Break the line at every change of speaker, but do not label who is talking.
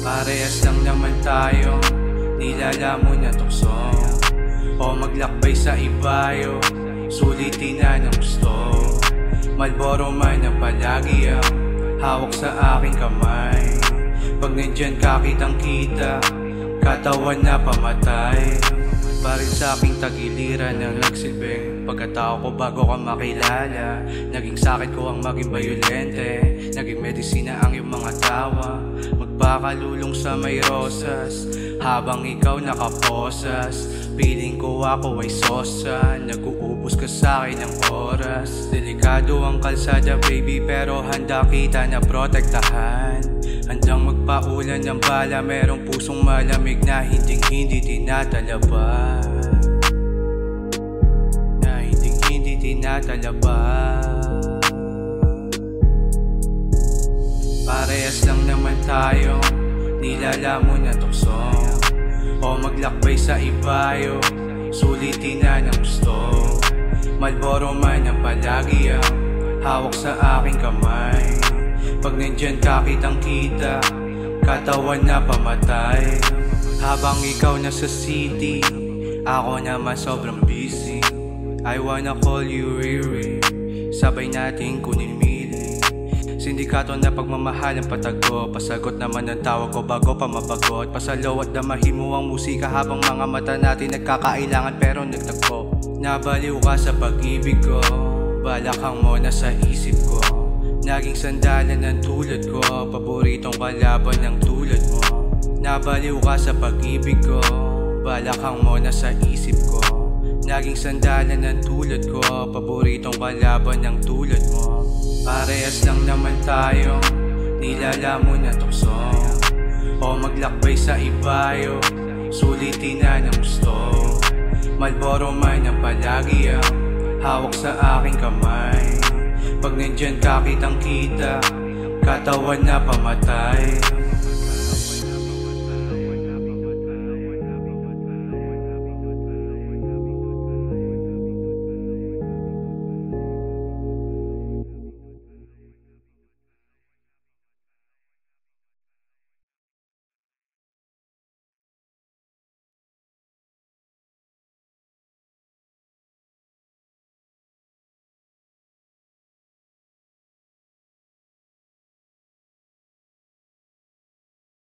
Parehas lang naman tayo, nilalamon na tuksong o maglakbay sa ibayo, sulitin na ng gusto. Malboro man ang palagi ang hawak sa aking kamay. Pag nandyan ka kitang kita, katawan na pamatay. Parin sa aking tagiliran ng nagsilbing pagkatao ko bago ka makilala. Naging sakit ko ang maging bayolente, naging medisina ang iyong mga tawa. Magpakalulong sa may rosas habang ikaw nakaposas. Piling ko ako ay sosa, nag-uubos ka sa akin ng oras. Delikado ang kalsada baby, pero handa kita na protektahan. Handang magpaulan ng bala, merong pusong malamig na hindi tinatalaba. Hindi tinatalaba. Parehas lang naman tayo, nilalamon na tuksong o maglakbay sa ibayo, sulitin na ng gusto. Malboro man ang palagi ang hawak sa aking kamay. Pag nandyan ka kitang kita, katawan na pamatay. Habang ikaw nasa city, ako naman sobrang busy. I wanna call you Riri, sabay natin kunin mili. Sindikato na pagmamahal ang patago, pasagot naman ang tawag ko bago pa mabagot. Pasalaw at damahin mo ang musika habang mga mata natin nagkakailangan pero nagtagpo. Nabaliw ka sa pag-ibig ko, balakang mo na sa isip ko. Naging sandalan ng tulad ko, paboritong kalaban ng tulad mo. Nabaliw ka sa pag-ibig ko, balakang mo na sa isip ko. Naging sandalan ng tulad ko, paboritong kalaban ng tulad mo. Parehas lang naman tayo, nilalamon na tuksong o maglakbay sa ibayo, sulitin na ng gusto. Malboro man ang palagi ang hawak sa aking kamay. Pag nandyan ka kitang kita, katawan na pamatay.